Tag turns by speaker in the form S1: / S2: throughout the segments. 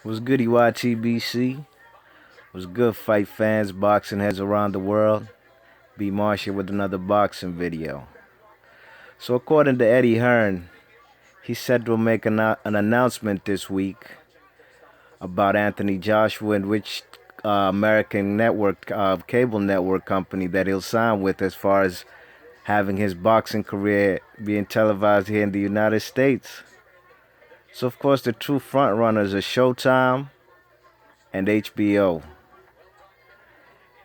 S1: Was goody YTBC? Was good fight fans, boxing heads around the world? B Marshall with another boxing video. So according to Eddie Hearn, he said to make an announcement this week about Anthony Joshua and which American network, cable network company that he'll sign with as far as having his boxing career being televised here in the United States. So of course the two front runners are Showtime and HBO.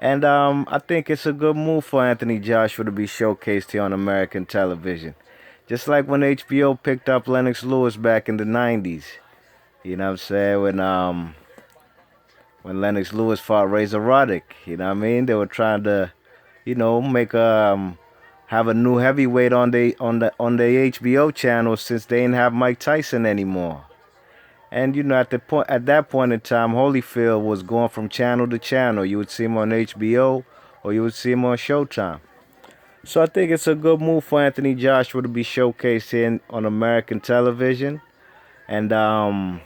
S1: And I think it's a good move for Anthony Joshua to be showcased here on American television. Just like when HBO picked up Lennox Lewis back in the 90s. You know what I'm saying? When Lennox Lewis fought Razor Roddick. You know what I mean? They were trying to, make have a new heavyweight on the HBO channel since they didn't have Mike Tyson anymore. And at that point in time, Holyfield was going from channel to channel. You would see him on HBO or you would see him on Showtime. So I think it's a good move for Anthony Joshua to be showcased here on American television. And to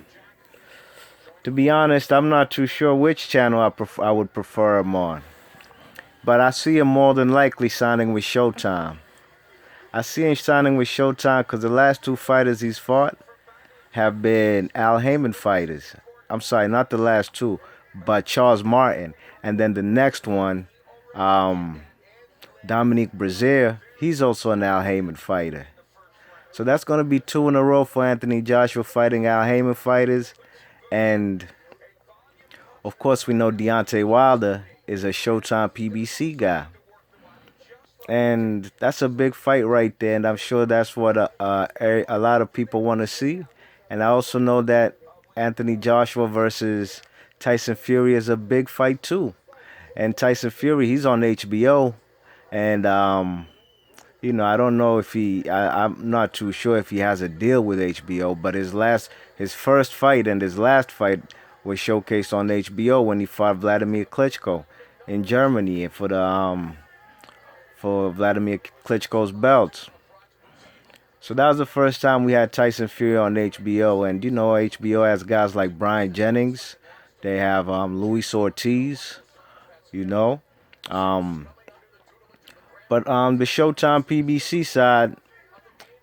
S1: be honest, I'm not too sure which channel I would prefer him on. But I see him more than likely signing with Showtime. I see him signing with Showtime because the last two fighters he's fought have been Al Heyman fighters. I'm sorry, not the last two, but Charles Martin. And then the next one, Dominique Brazier, he's also an Al Heyman fighter. So that's going to be two in a row for Anthony Joshua fighting Al Heyman fighters. And, of course, we know Deontay Wilder is a Showtime PBC guy. And that's a big fight right there, and I'm sure that's what a lot of people want to see. And I also know that Anthony Joshua versus Tyson Fury is a big fight too. And Tyson Fury, he's on HBO, and I don't know if I'm not too sure if he has a deal with HBO, but his first fight and his last fight was showcased on HBO when he fought Vladimir Klitschko in Germany for Vladimir Klitschko's belt. So that was the first time we had Tyson Fury on HBO, and HBO has guys like Brian Jennings, they have Luis Ortiz, you know, but the Showtime PBC side,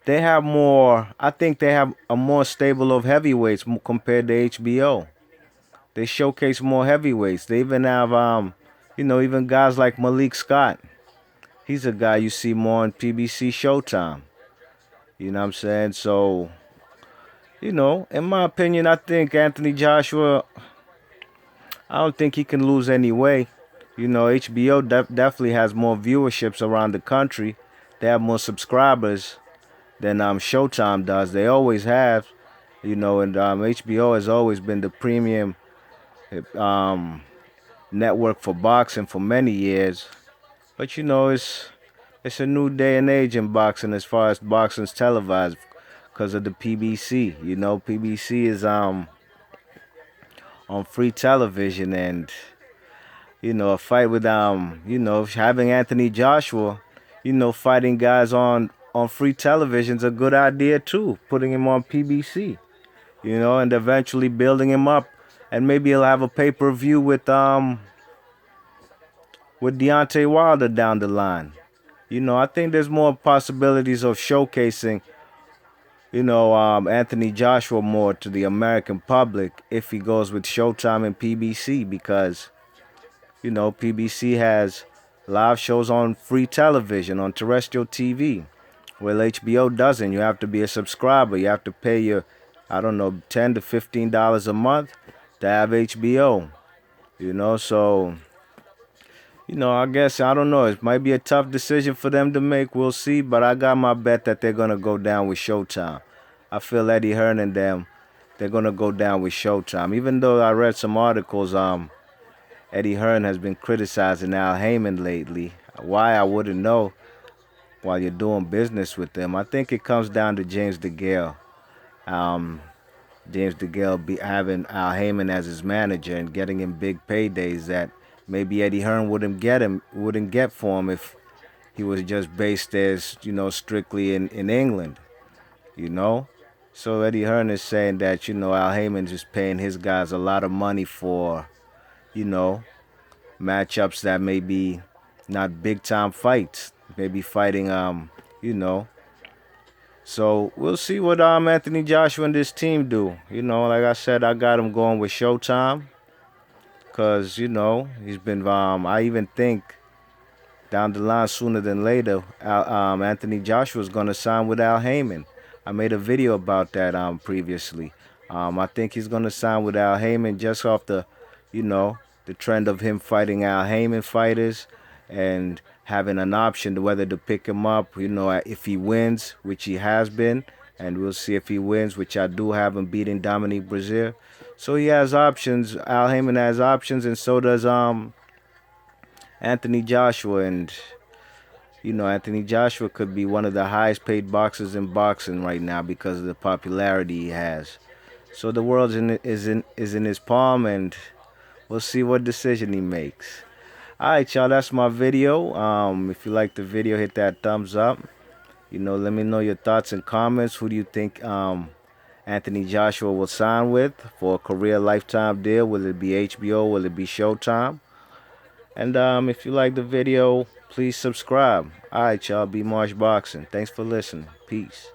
S1: they have more. I think they have a more stable of heavyweights compared to HBO. They showcase more heavyweights. They even have even guys like Malik Scott. He's a guy you see more on PBC Showtime. You know what I'm saying? So, in my opinion, I think Anthony Joshua, I don't think he can lose any way. HBO definitely has more viewerships around the country. They have more subscribers than Showtime does. They always have, and HBO has always been the premium um, network for boxing for many years. But it's a new day and age in boxing as far as boxing's televised because of the PBC. PBC is on free television, and a fight with having Anthony Joshua, fighting guys on free television is a good idea too. Putting him on PBC, and eventually building him up, and maybe he'll have a pay-per-view with Deontay Wilder down the line. I think there's more possibilities of showcasing, Anthony Joshua more to the American public if he goes with Showtime and PBC because, PBC has live shows on free television, on terrestrial TV. Well, HBO doesn't. You have to be a subscriber. You have to pay your, I don't know, $10 to $15 a month to have HBO. So I guess, I don't know. It might be a tough decision for them to make. We'll see. But I got my bet that they're going to go down with Showtime. I feel Eddie Hearn and them, they're going to go down with Showtime. Even though I read some articles, Eddie Hearn has been criticizing Al Heyman lately. Why, I wouldn't know while you're doing business with them. I think it comes down to James DeGale. James DeGale having Al Heyman as his manager and getting him big paydays that maybe Eddie Hearn wouldn't get for him if he was just based as strictly in England. you know So Eddie Hearn is saying that, Al Heyman is paying his guys a lot of money for, you know, matchups that may be not big time fights. Maybe fighting, you know. So we'll see what Anthony Joshua and this team do. Like I said, I got him going with Showtime. Cause he's been. I even think down the line sooner than later, Anthony Joshua is gonna sign with Al Heyman. I made a video about that previously. I think he's gonna sign with Al Heyman just off you know, the trend of him fighting Al Heyman fighters and having an option to whether to pick him up. If he wins, which he has been, and we'll see if he wins, which I do have him beating Dominique Brazil. So he has options. Al Heyman has options, and so does Anthony Joshua. And Anthony Joshua could be one of the highest paid boxers in boxing right now because of the popularity he has. So the world is in his palm, and we'll see what decision he makes. All right, y'all. That's my video. If you like the video, hit that thumbs up. Let me know your thoughts and comments. Who do you think Anthony Joshua will sign with for a career lifetime deal? Will it be HBO? Will it be Showtime? And if you like the video, please subscribe. All right, y'all. Be Marsh Boxing. Thanks for listening. Peace.